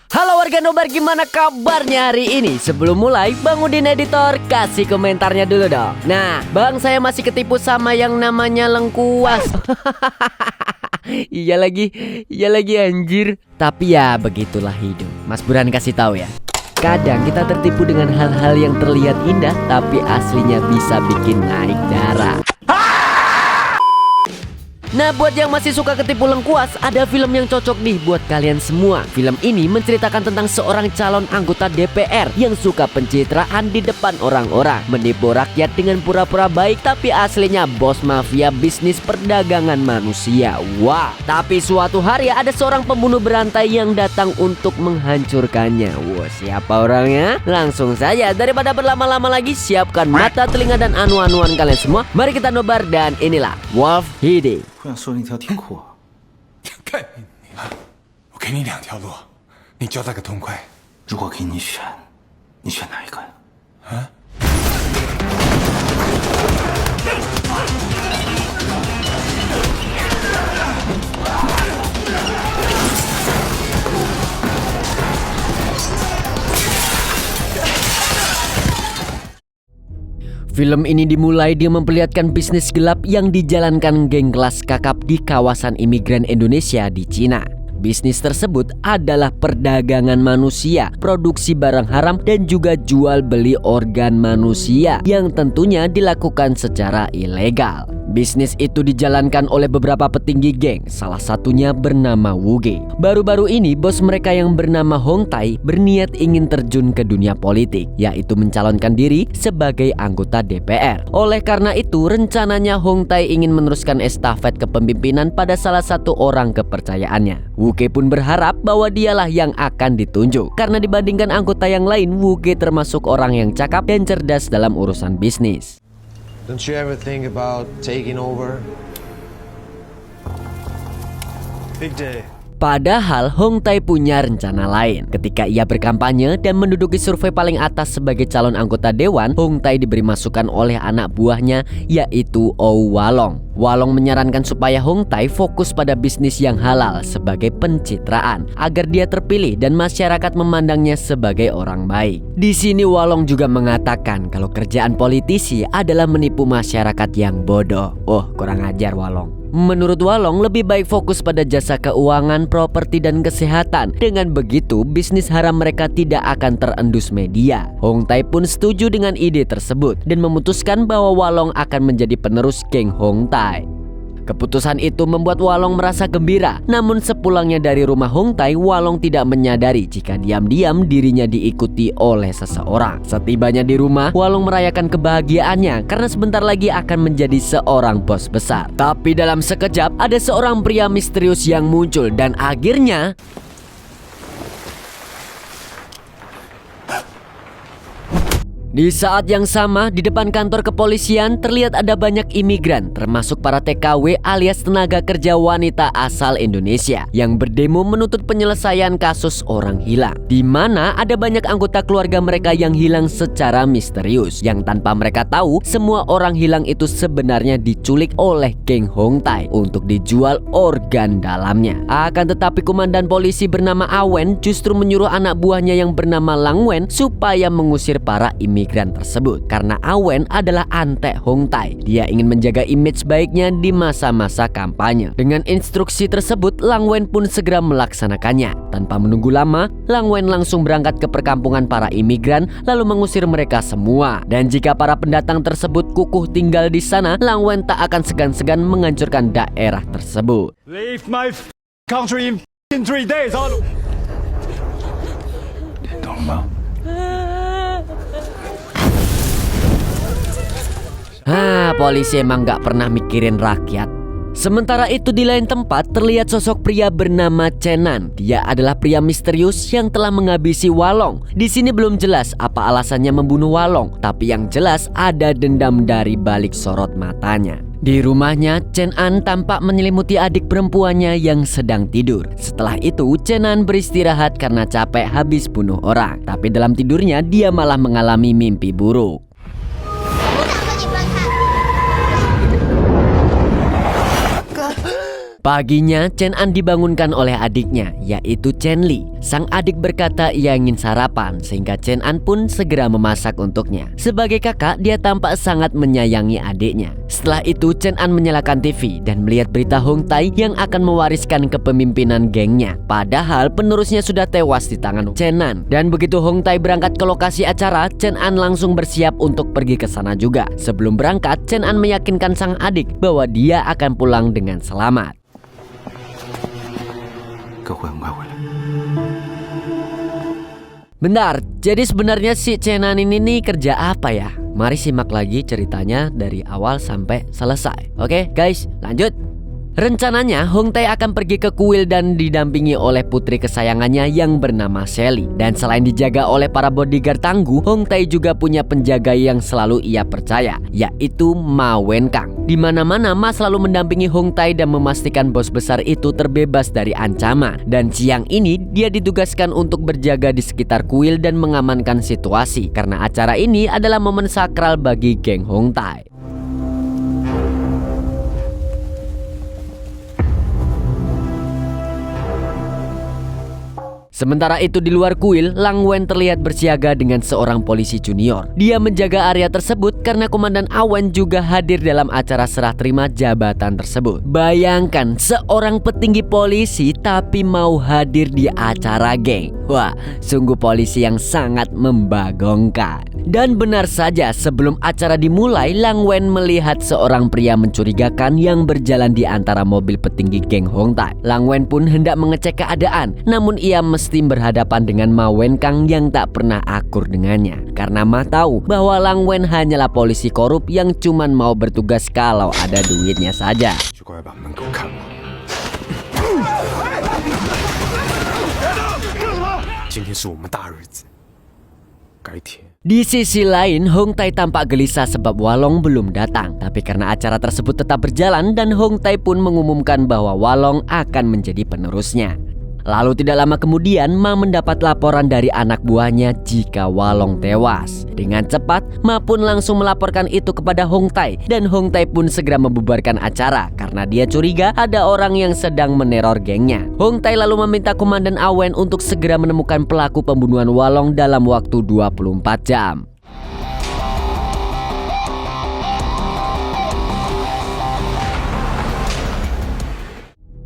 Halo warga nobar, gimana kabarnya hari ini? Sebelum mulai, Bang Udin editor kasih komentarnya dulu dong. Nah, Bang saya masih ketipu sama yang namanya lengkuas. Iya lagi anjir. Tapi ya begitulah hidup. Mas Burhan kasih tahu ya. Kadang kita tertipu dengan hal-hal yang terlihat indah, tapi aslinya bisa bikin naik darah. Nah, buat yang masih suka ketipu lengkuas, ada film yang cocok nih buat kalian semua. Film ini menceritakan tentang seorang calon anggota DPR yang suka pencitraan di depan orang-orang, menipu rakyat dengan pura-pura baik, tapi aslinya bos mafia bisnis perdagangan manusia. Wah, tapi suatu hari ada seorang pembunuh berantai yang datang untuk menghancurkannya. Wah, siapa orangnya? Langsung saja, daripada berlama-lama lagi, siapkan mata, telinga, dan anu-anuan kalian semua. Mari kita nobar, dan inilah Wolf Hide. 我想说那条挺苦啊。干你啊！我给你两条路，你交代个痛快。如果给你选，你选哪一个呀？啊？ Film ini dimulai dengan memperlihatkan bisnis gelap yang dijalankan geng kelas kakap di kawasan imigran Indonesia di Cina. Bisnis tersebut adalah perdagangan manusia, produksi barang haram, dan juga jual beli organ manusia yang tentunya dilakukan secara ilegal. Bisnis itu dijalankan oleh beberapa petinggi geng, salah satunya bernama Wuge. Baru-baru ini bos mereka yang bernama Hong Tai berniat ingin terjun ke dunia politik, yaitu mencalonkan diri sebagai anggota DPR. Oleh karena itu rencananya Hong Tai ingin meneruskan estafet kepemimpinan pada salah satu orang kepercayaannya. Wuge pun berharap bahwa dialah yang akan ditunjuk, karena dibandingkan anggota yang lain, Wuge termasuk orang yang cakap dan cerdas dalam urusan bisnis. Don't you ever think about taking over? Big day. Padahal Hong Tai punya rencana lain. Ketika ia berkampanye dan menduduki survei paling atas sebagai calon anggota dewan, Hong Tai diberi masukan oleh anak buahnya, yaitu Ou Walong. Walong menyarankan supaya Hong Tai fokus pada bisnis yang halal sebagai pencitraan, agar dia terpilih dan masyarakat memandangnya sebagai orang baik. Di sini Walong juga mengatakan kalau kerjaan politisi adalah menipu masyarakat yang bodoh. Oh, kurang ajar Walong. Menurut Walong, lebih baik fokus pada jasa keuangan, properti, dan kesehatan. Dengan begitu, bisnis haram mereka tidak akan terendus media. Hong Tai pun setuju dengan ide tersebut dan memutuskan bahwa Walong akan menjadi penerus geng Hong Tai. Keputusan itu membuat Walong merasa gembira. Namun sepulangnya dari rumah Hong Tai, Walong tidak menyadari jika diam-diam dirinya diikuti oleh seseorang. Setibanya di rumah, Walong merayakan kebahagiaannya karena sebentar lagi akan menjadi seorang bos besar. Tapi dalam sekejap ada seorang pria misterius yang muncul dan akhirnya di saat yang sama, di depan kantor kepolisian terlihat ada banyak imigran, termasuk para TKW alias tenaga kerja wanita asal Indonesia yang berdemo menuntut penyelesaian kasus orang hilang, di mana ada banyak anggota keluarga mereka yang hilang secara misterius, yang tanpa mereka tahu semua orang hilang itu sebenarnya diculik oleh geng Hong Tai untuk dijual organ dalamnya. Akan tetapi komandan polisi bernama Awen justru menyuruh anak buahnya yang bernama Lang Wen supaya mengusir para imigran tersebut, karena Awen adalah antek Hong Tai. Dia ingin menjaga image baiknya di masa-masa kampanye. Dengan instruksi tersebut, Lang Wen pun segera melaksanakannya. Tanpa menunggu lama, Lang Wen langsung berangkat ke perkampungan para imigran lalu mengusir mereka semua. Dan jika para pendatang tersebut kukuh tinggal di sana, Lang Wen tak akan segan-segan menghancurkan daerah tersebut. Leave my country in 3 days. 懂了吗？ Polisi emang gak pernah mikirin rakyat. Sementara itu di lain tempat terlihat sosok pria bernama Chenan. Dia adalah pria misterius yang telah menghabisi Walong. Di sini belum jelas apa alasannya membunuh Walong, tapi yang jelas ada dendam dari balik sorot matanya. Di rumahnya, Chen An tampak menyelimuti adik perempuannya yang sedang tidur. Setelah itu, Chen An beristirahat karena capek habis bunuh orang. Tapi dalam tidurnya, dia malah mengalami mimpi buruk. Paginya, Chen An dibangunkan oleh adiknya, yaitu Chen Li. Sang adik berkata ia ingin sarapan, sehingga Chen An pun segera memasak untuknya. Sebagai kakak, dia tampak sangat menyayangi adiknya. Setelah itu, Chen An menyalakan TV dan melihat berita Hong Tai yang akan mewariskan kepemimpinan gengnya. Padahal penerusnya sudah tewas di tangan Chen An. Dan begitu Hong Tai berangkat ke lokasi acara, Chen An langsung bersiap untuk pergi ke sana juga. Sebelum berangkat, Chen An meyakinkan sang adik bahwa dia akan pulang dengan selamat. 哥会很快回来。 Bentar, jadi sebenarnya si Chen An ini nih kerja apa ya? Mari simak lagi ceritanya dari awal sampai selesai. Oke guys, lanjut. Rencananya Hong Tai akan pergi ke kuil dan didampingi oleh putri kesayangannya yang bernama Sally. Dan selain dijaga oleh para bodyguard tangguh, Hong Tai juga punya penjaga yang selalu ia percaya, yaitu Ma Wenkang. Di mana-mana Ma selalu mendampingi Hong Tai dan memastikan bos besar itu terbebas dari ancaman. Dan siang ini dia ditugaskan untuk berjaga di sekitar kuil dan mengamankan situasi, karena acara ini adalah momen sakral bagi geng Hong Tai. Sementara itu di luar kuil, Lang Wen terlihat bersiaga dengan seorang polisi junior. Dia menjaga area tersebut karena Komandan Awen juga hadir dalam acara serah terima jabatan tersebut. Bayangkan seorang petinggi polisi tapi mau hadir di acara geng. Wah, sungguh polisi yang sangat membagongkan. Dan benar saja, sebelum acara dimulai, Lang Wen melihat seorang pria mencurigakan yang berjalan di antara mobil petinggi geng Hong Tai. Lang Wen pun hendak mengecek keadaan, namun ia mesti berhadapan dengan Ma Wenkang yang tak pernah akur dengannya. Karena Ma tahu bahwa Lang Wen hanyalah polisi korup yang cuman mau bertugas kalau ada duitnya saja. 就过来把门给我看了。今天是我们大日子，改天。 Di sisi lain, Hong Tai tampak gelisah sebab Walong belum datang. Tapi karena acara tersebut tetap berjalan dan Hong Tai pun mengumumkan bahwa Walong akan menjadi penerusnya. Lalu tidak lama kemudian, Ma mendapat laporan dari anak buahnya jika Walong tewas. Dengan cepat, Ma pun langsung melaporkan itu kepada Hong Tai. Dan Hong Tai pun segera membubarkan acara karena dia curiga ada orang yang sedang meneror gengnya. Hong Tai lalu meminta Komandan Awen untuk segera menemukan pelaku pembunuhan Walong dalam waktu 24 jam.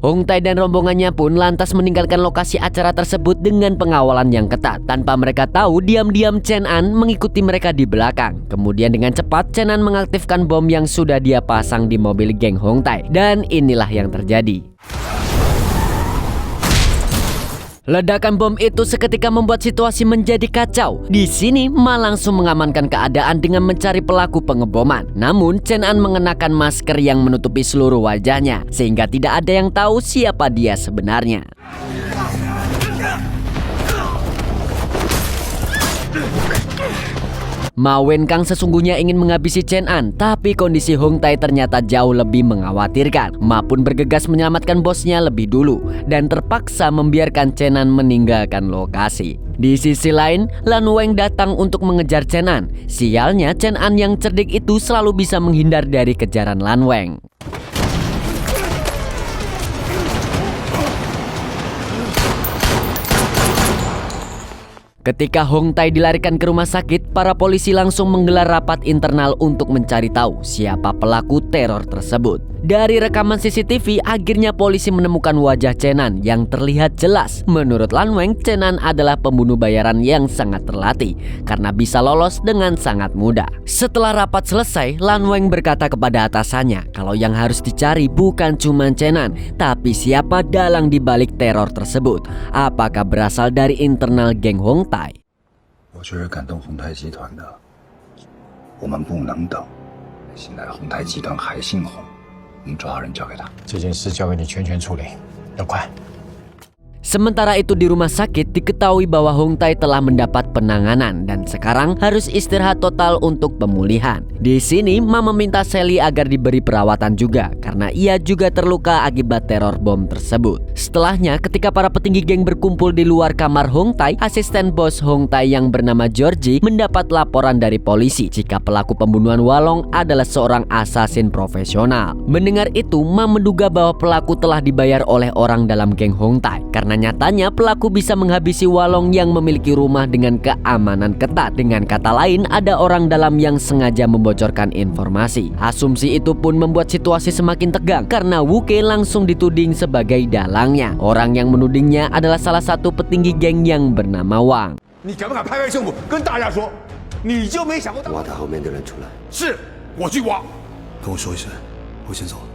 Hong Tai dan rombongannya pun lantas meninggalkan lokasi acara tersebut dengan pengawalan yang ketat. Tanpa mereka tahu, diam-diam Chen An mengikuti mereka di belakang. Kemudian dengan cepat Chen An mengaktifkan bom yang sudah dia pasang di mobil geng Hong Tai. Dan inilah yang terjadi. Ledakan bom itu seketika membuat situasi menjadi kacau. Di sini Ma langsung mengamankan keadaan dengan mencari pelaku pengeboman. Namun Chen An mengenakan masker yang menutupi seluruh wajahnya sehingga tidak ada yang tahu siapa dia sebenarnya. Ma Wenkang sesungguhnya ingin menghabisi Chen An, tapi kondisi Hong Tai ternyata jauh lebih mengkhawatirkan. Ma pun bergegas menyelamatkan bosnya lebih dulu dan terpaksa membiarkan Chen An meninggalkan lokasi. Di sisi lain, Lan Wang datang untuk mengejar Chen An. Sialnya, Chen An yang cerdik itu selalu bisa menghindar dari kejaran Lan Wang. Ketika Hong Tai dilarikan ke rumah sakit, para polisi langsung menggelar rapat internal untuk mencari tahu siapa pelaku teror tersebut. Dari rekaman CCTV, akhirnya polisi menemukan wajah Chen An yang terlihat jelas. Menurut Lan Wang, Chen An adalah pembunuh bayaran yang sangat terlatih karena bisa lolos dengan sangat mudah. Setelah rapat selesai, Lan Wang berkata kepada atasannya kalau yang harus dicari bukan cuma Chen An, tapi siapa dalang di balik teror tersebut. Apakah berasal dari internal geng Hong Tai? 我觉得敢动宏泰集团的，我们不能等。现在宏泰集团还姓洪，我们抓好人交给他。这件事交给你全权处理，要快。Sementara itu di rumah sakit diketahui bahwa Hong Tae telah mendapat penanganan dan sekarang harus istirahat total untuk pemulihan. Di sini Ma meminta Sally agar diberi perawatan juga karena ia juga terluka akibat teror bom tersebut. Setelahnya ketika para petinggi geng berkumpul di luar kamar Hong Tae, asisten bos Hong Tae yang bernama Georgie mendapat laporan dari polisi jika pelaku pembunuhan Walong adalah seorang asasin profesional. Mendengar itu, Ma menduga bahwa pelaku telah dibayar oleh orang dalam geng Hong Tae karena nyatanya pelaku bisa menghabisi Walong yang memiliki rumah dengan keamanan ketat. Dengan kata lain, ada orang dalam yang sengaja membocorkan informasi. Asumsi itu pun membuat situasi semakin tegang karena Wu Kei langsung dituding sebagai dalangnya. Orang yang menudingnya adalah salah satu petinggi geng yang bernama Wang. 你敢不敢拍拍胸脯跟大家说，你就没想过挖他后面的人出来。是我去挖。跟我说一声，我先走了。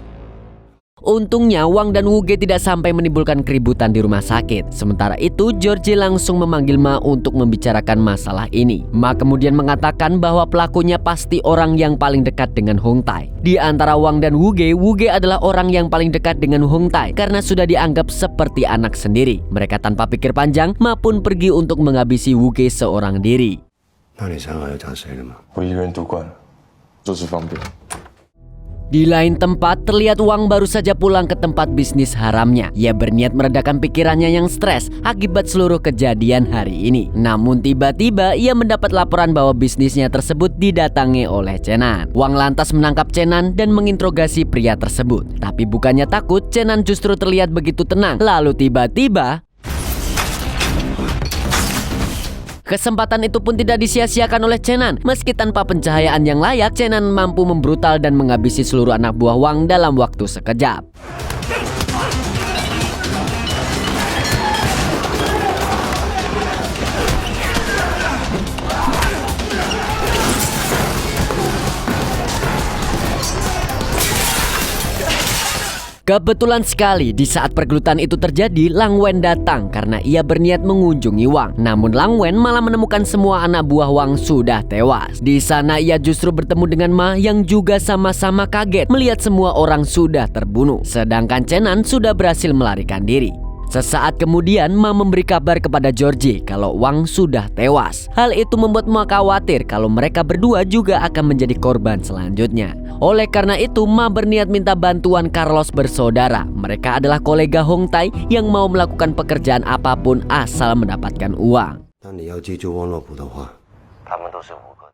Untungnya Wang dan Wu Ge tidak sampai menimbulkan keributan di rumah sakit. Sementara itu Georgie langsung memanggil Ma untuk membicarakan masalah ini. Ma kemudian mengatakan bahwa pelakunya pasti orang yang paling dekat dengan Hong Tae. Di antara Wang dan Wu Ge adalah orang yang paling dekat dengan Hong Tae karena sudah dianggap seperti anak sendiri. Mereka tanpa pikir panjang, Ma pun pergi untuk menghabisi Wu Ge seorang diri. 那你想好要讲谁了吗？ 我一个人读惯了，做事方便。 Di lain tempat, terlihat Wang baru saja pulang ke tempat bisnis haramnya. Ia berniat meredakan pikirannya yang stres akibat seluruh kejadian hari ini. Namun tiba-tiba ia mendapat laporan bahwa bisnisnya tersebut didatangi oleh Chenan. Wang lantas menangkap Chenan dan menginterogasi pria tersebut. Tapi bukannya takut, Chenan justru terlihat begitu tenang. Lalu tiba-tiba kesempatan itu pun tidak disia-siakan oleh Chenan. Meski tanpa pencahayaan yang layak, Chenan mampu membrutal dan menghabisi seluruh anak buah Wang dalam waktu sekejap. Kebetulan sekali di saat pergelutan itu terjadi, Lang Wen datang karena ia berniat mengunjungi Wang. Namun Lang Wen malah menemukan semua anak buah Wang sudah tewas. Di sana ia justru bertemu dengan Ma yang juga sama-sama kaget melihat semua orang sudah terbunuh. Sedangkan Chenan sudah berhasil melarikan diri. Sesaat kemudian Ma memberi kabar kepada Georgie kalau Wang sudah tewas. Hal itu membuat Ma khawatir kalau mereka berdua juga akan menjadi korban selanjutnya. Oleh karena itu Ma berniat minta bantuan Carlos bersaudara. Mereka adalah kolega Hong Tae yang mau melakukan pekerjaan apapun asal mendapatkan uang. 但你要记住汪洛普的话，他们都是胡歌。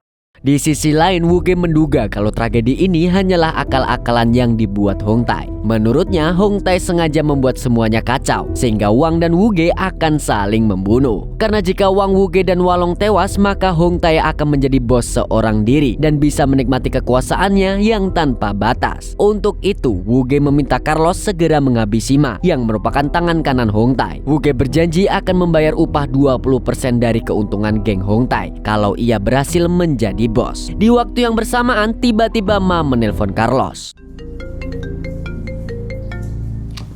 Di sisi lain, Wu Ge menduga kalau tragedi ini hanyalah akal-akalan yang dibuat Hong Tae. Menurutnya, Hong Tae sengaja membuat semuanya kacau sehingga Wang dan Wu Ge akan saling membunuh. Karena jika Wang, Wu Ge dan Walong tewas, maka Hong Tae akan menjadi bos seorang diri dan bisa menikmati kekuasaannya yang tanpa batas. Untuk itu, Wu Ge meminta Carlos segera menghabisi Ma yang merupakan tangan kanan Hong Tae. Wu Ge berjanji akan membayar upah 20% dari keuntungan geng Hong Tae kalau ia berhasil menjadi bos. Di waktu yang bersamaan, tiba-tiba Ma menelpon Carlos.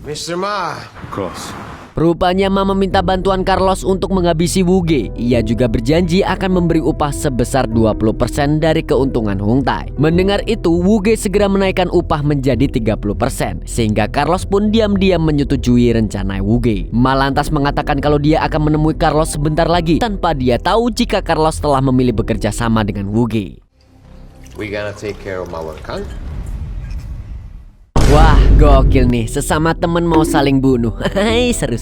Mr. Ma, Cross， Rupanya Ma meminta bantuan Carlos untuk menghabisi Wu Ge. Ia juga berjanji akan memberi upah sebesar 20% dari keuntungan Hong Tae. Mendengar itu, Wu Ge segera menaikkan upah menjadi 30%, sehingga Carlos pun diam-diam menyetujui rencana Wu Ge. Ma lantas mengatakan kalau dia akan menemui Carlos sebentar lagi, tanpa dia tahu jika Carlos telah memilih bekerja sama dengan Wu Ge. we gonna take care of our country. Wah, gokil nih, sesama temen mau saling bunuh. Hai, seru.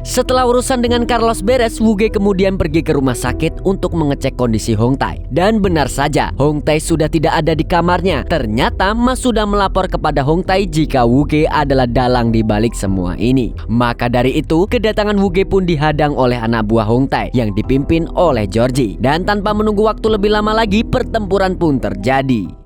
Setelah urusan dengan Carlos beres, Wu Ge kemudian pergi ke rumah sakit untuk mengecek kondisi Hong Tae. Dan benar saja, Hong Tae sudah tidak ada di kamarnya. Ternyata Ma sudah melapor kepada Hong Tae jika Wu Ge adalah dalang di balik semua ini. Maka dari itu, kedatangan Wu Ge pun dihadang oleh anak buah Hong Tae yang dipimpin oleh Georgie. Dan tanpa menunggu waktu lebih lama lagi, pertempuran pun terjadi.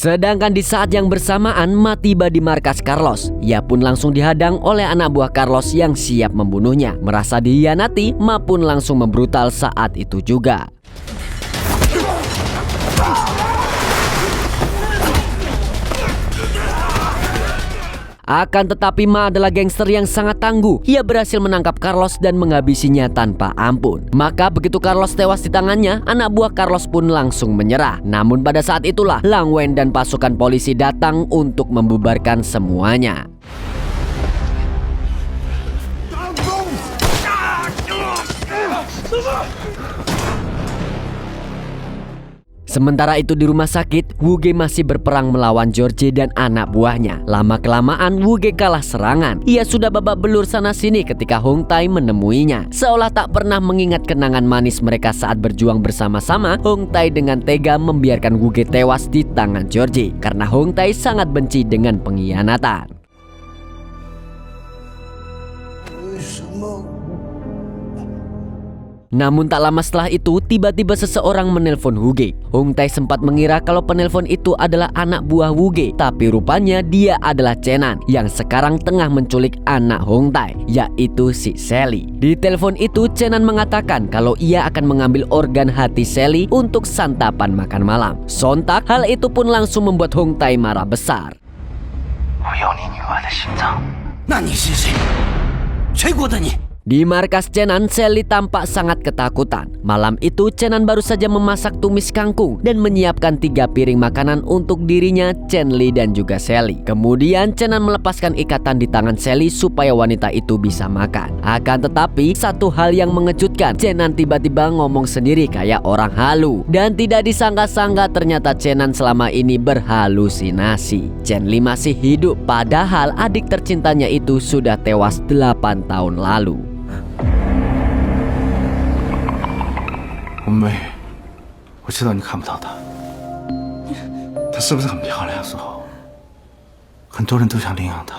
Sedangkan di saat yang bersamaan, Ma tiba di markas Carlos. Ia pun langsung dihadang oleh anak buah Carlos yang siap membunuhnya. Merasa dihianati, Ma pun langsung membrutal saat itu juga. Akan tetapi Ma adalah gangster yang sangat tangguh. Ia berhasil menangkap Carlos dan menghabisinya tanpa ampun. Maka begitu Carlos tewas di tangannya, anak buah Carlos pun langsung menyerah. Namun pada saat itulah Lang Wen dan pasukan polisi datang untuk membubarkan semuanya. Sementara itu di rumah sakit, Wu Ge masih berperang melawan George dan anak buahnya. Lama-kelamaan Wu Ge kalah serangan. Ia sudah babak belur sana-sini ketika Hong Tai menemuinya. Seolah tak pernah mengingat kenangan manis mereka saat berjuang bersama-sama, Hong Tai dengan tega membiarkan Wu Ge tewas di tangan George. Karena Hong Tai sangat benci dengan pengkhianatan. Namun tak lama setelah itu, tiba-tiba seseorang menelpon Wu Ge. Hong Tai sempat mengira kalau penelpon itu adalah anak buah Wu Ge, tapi rupanya dia adalah Chenan yang sekarang tengah menculik anak Hong Tai, yaitu si Sally. Di telepon itu, Chenan mengatakan kalau ia akan mengambil organ hati Sally untuk santapan makan malam. Sontak, hal itu pun langsung membuat Hong Tai marah besar. 我要你女儿的心脏。 那你是谁？谁国的你？ Di markas Chenan, Sally tampak sangat ketakutan. Malam itu, Chenan baru saja memasak tumis kangkung dan menyiapkan 3 piring makanan untuk dirinya, Chen Li dan juga Sally. Kemudian, Chenan melepaskan ikatan di tangan Sally supaya wanita itu bisa makan. Akan tetapi, satu hal yang mengejutkan, Chenan tiba-tiba ngomong sendiri kayak orang halu. Dan tidak disangka-sangka ternyata Chenan selama ini berhalusinasi. Chen Li masih hidup, padahal adik tercintanya itu sudah tewas 8 tahun lalu. 文梅，我知道你看不到她，她是不是很漂亮？苏后，很多人都想领养她。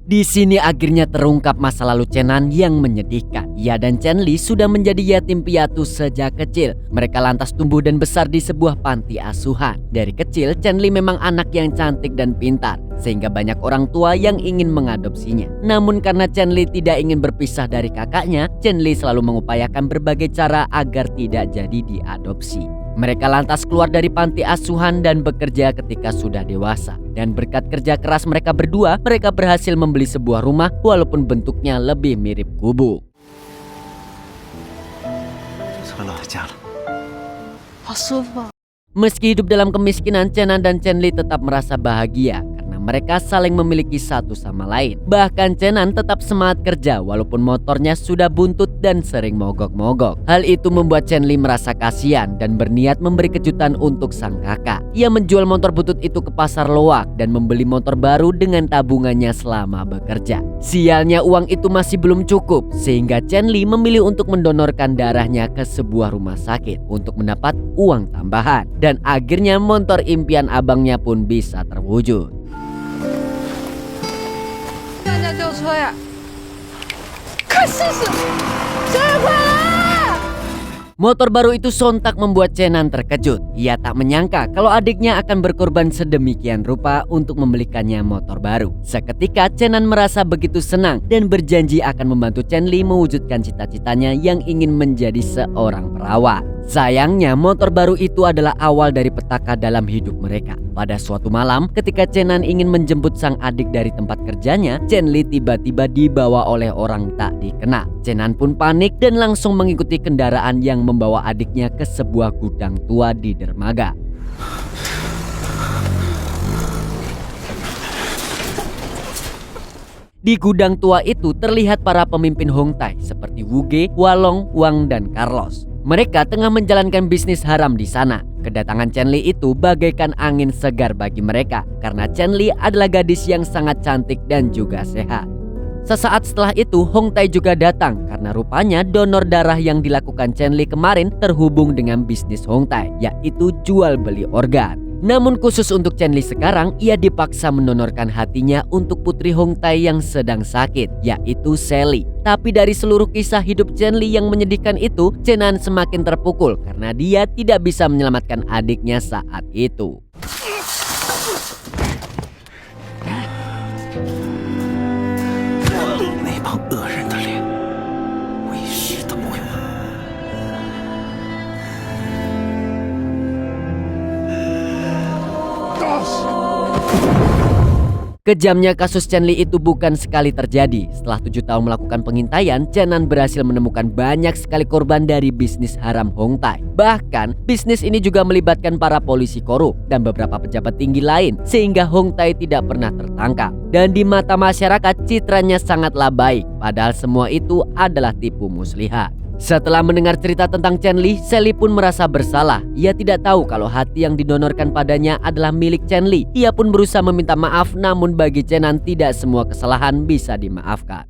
Di sini akhirnya terungkap masa lalu Chenan yang menyedihkan. Ia dan Chen Li sudah menjadi yatim piatu sejak kecil. Mereka lantas tumbuh dan besar di sebuah panti asuhan. Dari kecil, Chen Li memang anak yang cantik dan pintar, sehingga banyak orang tua yang ingin mengadopsinya. Namun karena Chen Li tidak ingin berpisah dari kakaknya, Chen Li selalu mengupayakan berbagai cara agar tidak jadi diadopsi. Mereka lantas keluar dari panti asuhan dan bekerja ketika sudah dewasa. Dan berkat kerja keras mereka berdua, mereka berhasil membeli sebuah rumah walaupun bentuknya lebih mirip gubuk. 这个老家了。 好舒服。 Meski hidup dalam kemiskinan, Chenan dan Chen Li tetap merasa bahagia karena mereka saling memiliki satu sama lain. Bahkan Chenan tetap semangat kerja walaupun motornya sudah buntut dan sering mogok-mogok. Hal itu membuat Chen Li merasa kasihan dan berniat memberi kejutan untuk sang kakak. Ia menjual motor butut itu ke pasar loak dan membeli motor baru dengan tabungannya selama bekerja. Sialnya uang itu masih belum cukup sehingga Chen Li memilih untuk mendonorkan darahnya ke sebuah rumah sakit untuk mendapat uang tambahan. Dan akhirnya motor impian abangnya pun bisa terwujud. 大家救车呀！快试试！生日快乐！ Motor baru itu sontak membuat Chenan terkejut. Ia tak menyangka kalau adiknya akan berkorban sedemikian rupa untuk membelikannya motor baru. Seketika Chenan merasa begitu senang dan berjanji akan membantu Chen Li mewujudkan cita-citanya yang ingin menjadi seorang perawat. Sayangnya motor baru itu adalah awal dari petaka dalam hidup mereka. Pada suatu malam ketika Chenan ingin menjemput sang adik dari tempat kerjanya, Chen Li tiba-tiba dibawa oleh orang tak dikenal. Chenan pun panik dan langsung mengikuti kendaraan yang membawa adiknya ke sebuah gudang tua di dermaga. Di gudang tua itu terlihat para pemimpin Hong Tai seperti Wu Ge, Walong, Wang, dan Carlos. Mereka tengah menjalankan bisnis haram di sana. Kedatangan Chen Li itu bagaikan angin segar bagi mereka karena Chen Li adalah gadis yang sangat cantik dan juga sehat. Sesaat setelah itu Hong Tai juga datang karena rupanya donor darah yang dilakukan Chen Li kemarin terhubung dengan bisnis Hong Tai, yaitu jual beli organ. Namun khusus untuk Chen Li sekarang, ia dipaksa mendonorkan hatinya untuk putri Hong Tai yang sedang sakit, yaitu Sally. Tapi dari seluruh kisah hidup Chen Li yang menyedihkan itu, Chenan semakin terpukul karena dia tidak bisa menyelamatkan adiknya saat itu. Kejamnya kasus Chen Li itu bukan sekali terjadi. Setelah 7 tahun melakukan pengintaian, Chenan berhasil menemukan banyak sekali korban dari bisnis haram Hong Tai. Bahkan, bisnis ini juga melibatkan para polisi korup dan beberapa pejabat tinggi lain, sehingga Hong Tai tidak pernah tertangkap. Dan di mata masyarakat, citranya sangatlah baik, padahal semua itu adalah tipu muslihat. Setelah mendengar cerita tentang Chen Li, Sally pun merasa bersalah. Ia tidak tahu kalau hati yang didonorkan padanya adalah milik Chen Li. Ia pun berusaha meminta maaf, namun bagi Chenan tidak semua kesalahan bisa dimaafkan.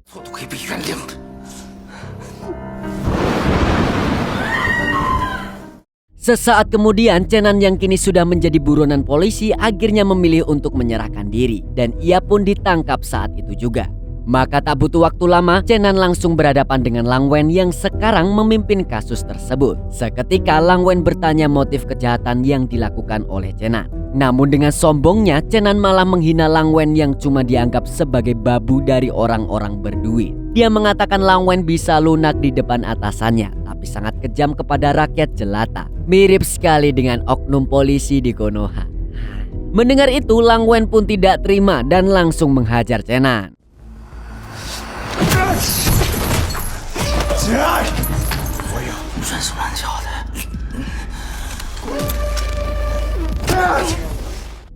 Sesaat kemudian, Chenan yang kini sudah menjadi buronan polisi akhirnya memilih untuk menyerahkan diri. Dan ia pun ditangkap saat itu juga. Maka tak butuh waktu lama, Chenan langsung berhadapan dengan Lang Wen yang sekarang memimpin kasus tersebut. Seketika Lang Wen bertanya motif kejahatan yang dilakukan oleh Chenan. Namun dengan sombongnya, Chenan malah menghina Lang Wen yang cuma dianggap sebagai babu dari orang-orang berduit. Dia mengatakan Lang Wen bisa lunak di depan atasannya, tapi sangat kejam kepada rakyat jelata. Mirip sekali dengan oknum polisi di Konoha. Mendengar itu, Lang Wen pun tidak terima dan langsung menghajar Chenan.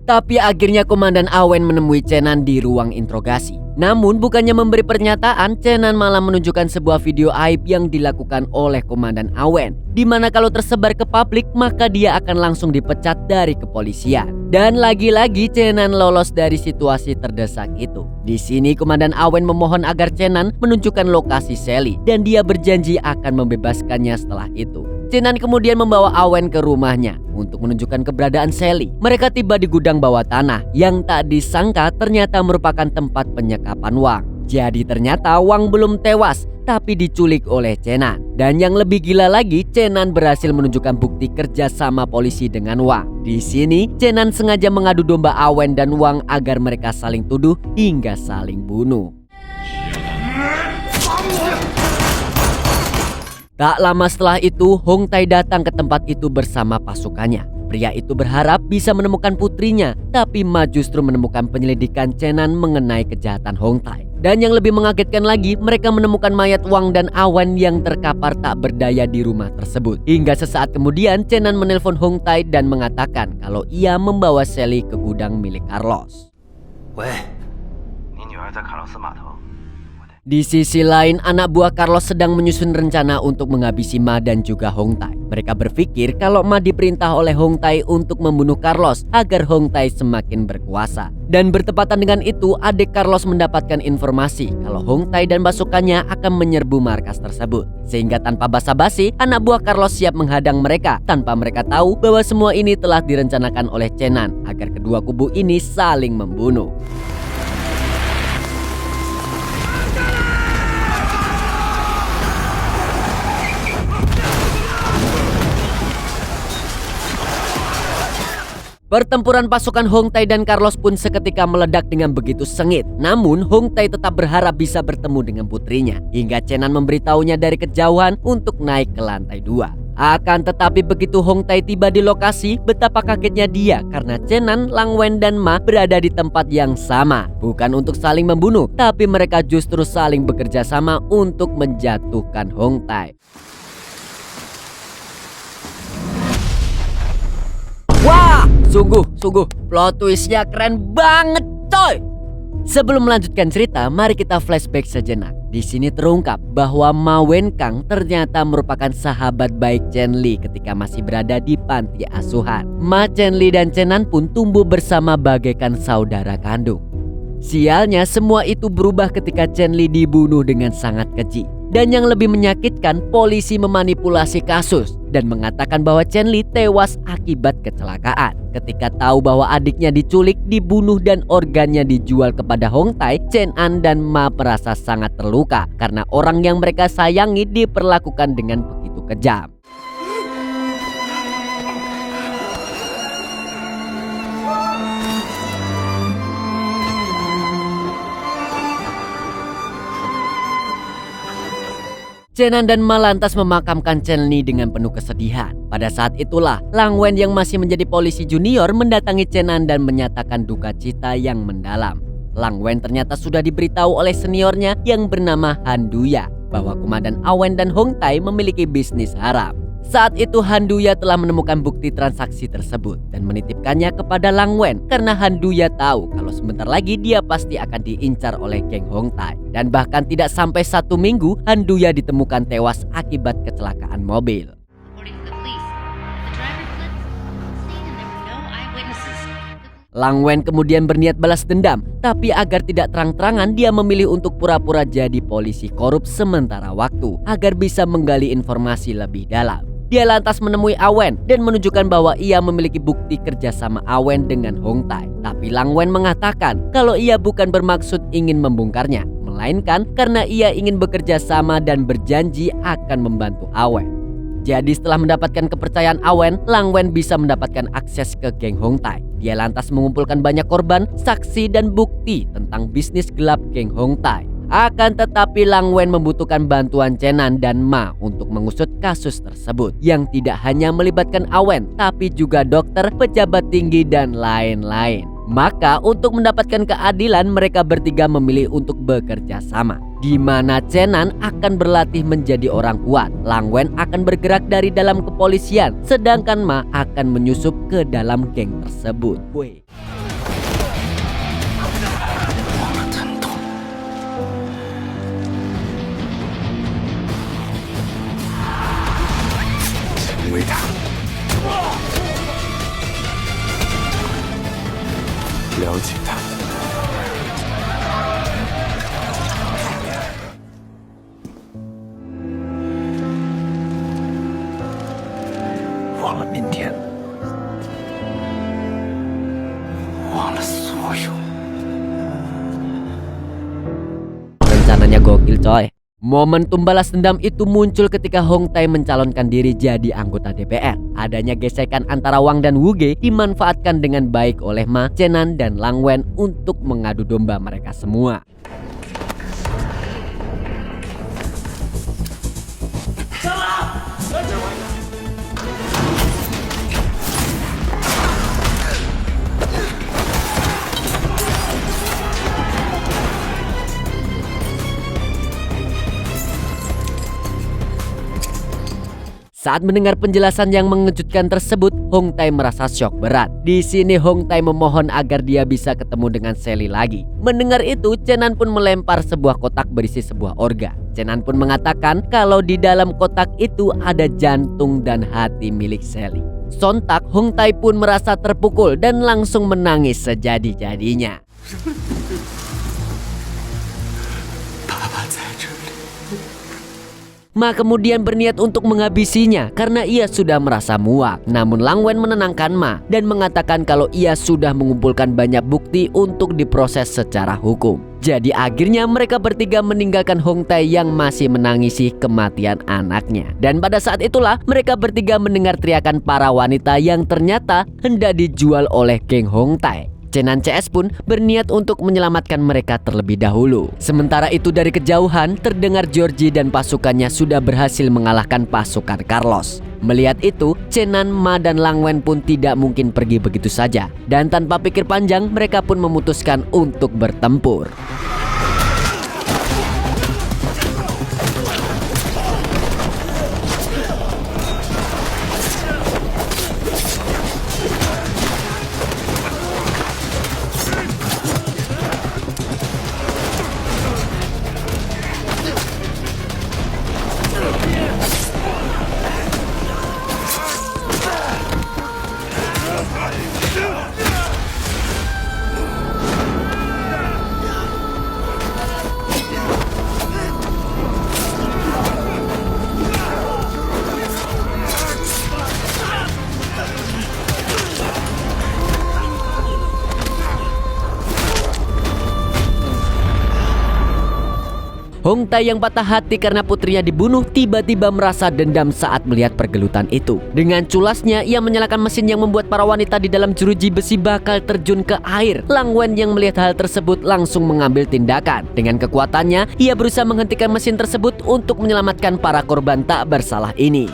Tapi akhirnya Komandan Awen menemui Chenan di ruang interogasi. Namun bukannya memberi pernyataan, Chenan malah menunjukkan sebuah video aib yang dilakukan oleh Komandan Awen, di mana kalau tersebar ke publik maka dia akan langsung dipecat dari kepolisian. Dan lagi-lagi Chenan lolos dari situasi terdesak itu. Di sini Komandan Awen memohon agar Chenan menunjukkan lokasi Sally dan dia berjanji akan membebaskannya setelah itu. Chenan kemudian membawa Awen ke rumahnya untuk menunjukkan keberadaan Sally. Mereka tiba di gudang bawah tanah yang tak disangka ternyata merupakan tempat penyekapan Wang. Jadi ternyata Wang belum tewas, tapi diculik oleh Chenan. Dan yang lebih gila lagi, Chenan berhasil menunjukkan bukti kerja sama polisi dengan Wang. Di sini, Chenan sengaja mengadu domba Awen dan Wang agar mereka saling tuduh hingga saling bunuh. Tak lama setelah itu, Hong Tai datang ke tempat itu bersama pasukannya. Pria itu berharap bisa menemukan putrinya, tapi Ma justru menemukan penyelidikan Chenan mengenai kejahatan Hong Tai. Dan yang lebih mengagetkan lagi, mereka menemukan mayat Wang dan Awen yang terkapar tak berdaya di rumah tersebut. Hingga sesaat kemudian, Chenan menelpon Hong Tai dan mengatakan kalau ia membawa Sally ke gudang milik Carlos. Di sisi lain, anak buah Carlos sedang menyusun rencana untuk menghabisi Ma dan juga Hong Tai. Mereka berpikir kalau Ma diperintah oleh Hong Tai untuk membunuh Carlos agar Hong Tai semakin berkuasa. Dan bertepatan dengan itu, adik Carlos mendapatkan informasi kalau Hong Tai dan pasukannya akan menyerbu markas tersebut. Sehingga tanpa basa-basi, anak buah Carlos siap menghadang mereka tanpa mereka tahu bahwa semua ini telah direncanakan oleh Chenan agar kedua kubu ini saling membunuh. Pertempuran pasukan Hong Tai dan Carlos pun seketika meledak dengan begitu sengit. Namun Hong Tai tetap berharap bisa bertemu dengan putrinya, hingga Chenan memberitahunya dari kejauhan untuk naik ke lantai 2. Akan tetapi begitu Hong Tai tiba di lokasi, betapa kagetnya dia karena Chenan, Lang Wen dan Ma berada di tempat yang sama. Bukan untuk saling membunuh, tapi mereka justru saling bekerja sama untuk menjatuhkan Hong Tai. Wah, sungguh plot twistnya keren banget, coy. Sebelum melanjutkan cerita, mari kita flashback sejenak. Di sini terungkap bahwa Ma Wenkang ternyata merupakan sahabat baik Chen Li ketika masih berada di panti asuhan. Ma, Chen Li dan Chenan pun tumbuh bersama bagaikan saudara kandung. Sialnya, semua itu berubah ketika Chen Li dibunuh dengan sangat keji. Dan yang lebih menyakitkan, polisi memanipulasi kasus dan mengatakan bahwa Chen Li tewas akibat kecelakaan. Ketika tahu bahwa adiknya diculik, dibunuh dan organnya dijual kepada Hong Tai, Chenan dan Ma merasa sangat terluka karena orang yang mereka sayangi diperlakukan dengan begitu kejam. Chenan dan Ma lantas memakamkan Chen Li dengan penuh kesedihan. Pada saat itulah, Lang Wen yang masih menjadi polisi junior mendatangi Chenan dan menyatakan duka cita yang mendalam. Lang Wen ternyata sudah diberitahu oleh seniornya yang bernama Han Duya bahwa Komandan Awen dan Hong Tai memiliki bisnis haram. Saat itu Han Duya telah menemukan bukti transaksi tersebut dan menitipkannya kepada Lang Wen karena Han Duya tahu kalau sebentar lagi dia pasti akan diincar oleh geng Hong Tai. Dan bahkan tidak sampai 1 minggu Han Duya ditemukan tewas akibat kecelakaan mobil. According to the police, the driver fled the scene and there were no eyewitnesses. Lang Wen kemudian berniat balas dendam, tapi agar tidak terang-terangan dia memilih untuk pura-pura jadi polisi korup sementara waktu agar bisa menggali informasi lebih dalam. Dia lantas menemui Awen dan menunjukkan bahwa ia memiliki bukti kerjasama Awen dengan Hong Tai. Tapi Lang Wen mengatakan kalau ia bukan bermaksud ingin membongkarnya, melainkan karena ia ingin bekerja sama dan berjanji akan membantu Awen. Jadi setelah mendapatkan kepercayaan Awen, Lang Wen bisa mendapatkan akses ke geng Hong Tai. Dia lantas mengumpulkan banyak korban, saksi, dan bukti tentang bisnis gelap geng Hong Tai. Akan tetapi Lang Wen membutuhkan bantuan Chenan dan Ma untuk mengusut kasus tersebut yang tidak hanya melibatkan Awen tapi juga dokter, pejabat tinggi, dan lain-lain. Maka untuk mendapatkan keadilan mereka bertiga memilih untuk bekerja sama, di mana Chenan akan berlatih menjadi orang kuat. Lang Wen akan bergerak dari dalam kepolisian, sedangkan Ma akan menyusup ke dalam geng tersebut. Wih. 成为他，了解他。忘了明天，忘了所有。 Rencananya gokil coy. Momentum balas dendam itu muncul ketika Hong Tai mencalonkan diri jadi anggota DPR. Adanya gesekan antara Wang dan Wuge dimanfaatkan dengan baik oleh Ma, Chenan, dan Lang Wen untuk mengadu domba mereka semua. Saat mendengar penjelasan yang mengejutkan tersebut, Hong Tai merasa syok berat. Di sini Hong Tai memohon agar dia bisa ketemu dengan Sally lagi. Mendengar itu, Chenan pun melempar sebuah kotak berisi sebuah organ. Chenan pun mengatakan kalau di dalam kotak itu ada jantung dan hati milik Sally. Sontak, Hong Tai pun merasa terpukul dan langsung menangis sejadi-jadinya. Ma kemudian berniat untuk menghabisinya karena ia sudah merasa muak. Namun Lang Wen menenangkan Ma dan mengatakan kalau ia sudah mengumpulkan banyak bukti untuk diproses secara hukum. Jadi akhirnya mereka bertiga meninggalkan Hong Tai yang masih menangisi kematian anaknya. Dan pada saat itulah mereka bertiga mendengar teriakan para wanita yang ternyata hendak dijual oleh geng Hong Tai. Chenan CS pun berniat untuk menyelamatkan mereka terlebih dahulu. Sementara itu dari kejauhan terdengar Georgie dan pasukannya sudah berhasil mengalahkan pasukan Carlos. Melihat itu, Chenan, Ma, dan Lang Wen pun tidak mungkin pergi begitu saja. Dan tanpa pikir panjang mereka pun memutuskan untuk bertempur. Hong Tai yang patah hati karena putrinya dibunuh tiba-tiba merasa dendam saat melihat pergelutan itu. Dengan culasnya ia menyalakan mesin yang membuat para wanita di dalam jeruji besi bakal terjun ke air. Lang Wen yang melihat hal tersebut langsung mengambil tindakan. Dengan kekuatannya ia berusaha menghentikan mesin tersebut untuk menyelamatkan para korban tak bersalah ini.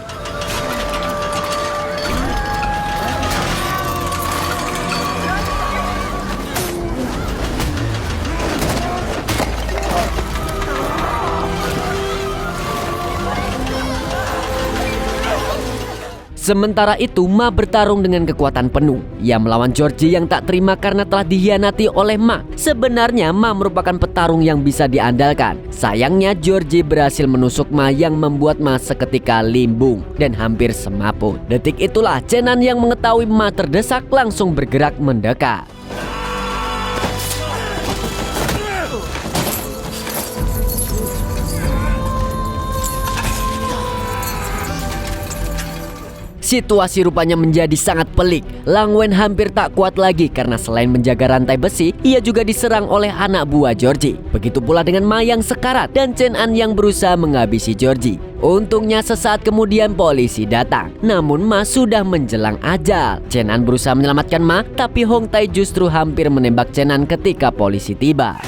Sementara itu, Ma bertarung dengan kekuatan penuh. Ia melawan Georgie yang tak terima karena telah dikhianati oleh Ma. Sebenarnya Ma merupakan petarung yang bisa diandalkan. Sayangnya Georgie berhasil menusuk Ma yang membuat Ma seketika limbung dan hampir semaput. Detik itulah Chenan yang mengetahui Ma terdesak langsung bergerak mendekat. Situasi rupanya menjadi sangat pelik. Lang Wen hampir tak kuat lagi karena selain menjaga rantai besi, ia juga diserang oleh anak buah Georgie. Begitu pula dengan Ma yang sekarat dan Chen An yang berusaha menghabisi Georgie. Untungnya sesaat kemudian polisi datang. Namun Ma sudah menjelang ajal. Chen An berusaha menyelamatkan Ma, tapi Hong Tai justru hampir menembak Chen An ketika polisi tiba.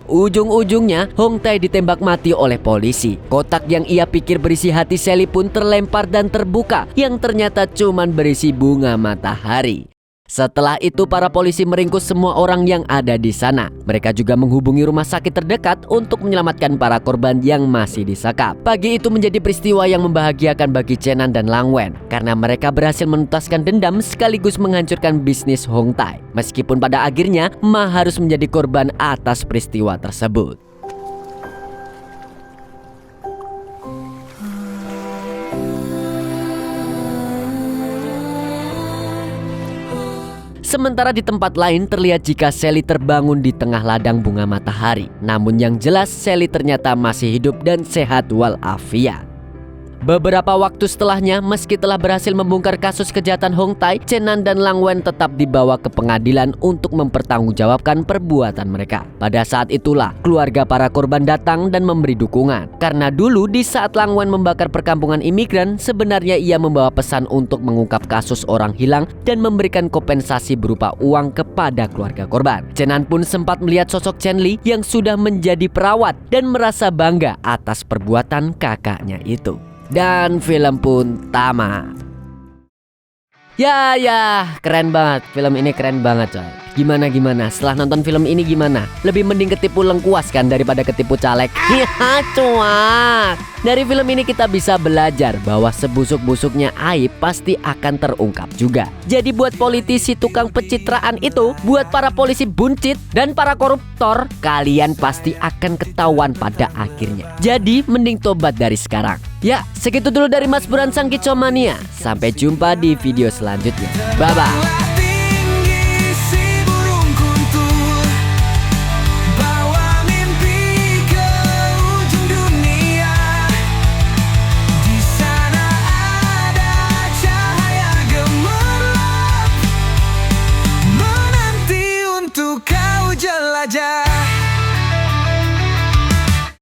Ujung-ujungnya Hong Tai ditembak mati oleh polisi. Kotak yang ia pikir berisi hati Sally pun terlempar dan terbuka, yang ternyata cuman berisi bunga matahari. Setelah itu para polisi meringkus semua orang yang ada di sana. Mereka juga menghubungi rumah sakit terdekat untuk menyelamatkan para korban yang masih disekap. Pagi itu menjadi peristiwa yang membahagiakan bagi Chenan dan Lang Wen karena mereka berhasil menuntaskan dendam sekaligus menghancurkan bisnis Hong Tai. Meskipun pada akhirnya Ma harus menjadi korban atas peristiwa tersebut. Sementara di tempat lain terlihat jika Sally terbangun di tengah ladang bunga matahari. Namun yang jelas Sally ternyata masih hidup dan sehat walafiat. Beberapa waktu setelahnya, meski telah berhasil membongkar kasus kejahatan Hong Tai, Chenan dan Lang Wen tetap dibawa ke pengadilan untuk mempertanggungjawabkan perbuatan mereka. Pada saat itulah keluarga para korban datang dan memberi dukungan. Karena dulu di saat Lang Wen membakar perkampungan imigran, sebenarnya ia membawa pesan untuk mengungkap kasus orang hilang dan memberikan kompensasi berupa uang kepada keluarga korban. Chenan pun sempat melihat sosok Chen Li yang sudah menjadi perawat dan merasa bangga atas perbuatan kakaknya itu. Dan film pun tamat. Ya, keren banget. Film ini keren banget coy. Gimana? Setelah nonton film ini gimana? Lebih mending ketipu lengkuas kan daripada ketipu caleg. Iya cuak. Dari film ini kita bisa belajar bahwa sebusuk-busuknya aib pasti akan terungkap juga. Jadi buat politisi tukang pencitraan itu, buat para polisi buncit dan para koruptor, kalian pasti akan ketahuan pada akhirnya. Jadi mending tobat dari sekarang. Ya, segitu dulu dari Mas Buran Sang Kicomania. Sampai jumpa di video selanjutnya. Bye-bye.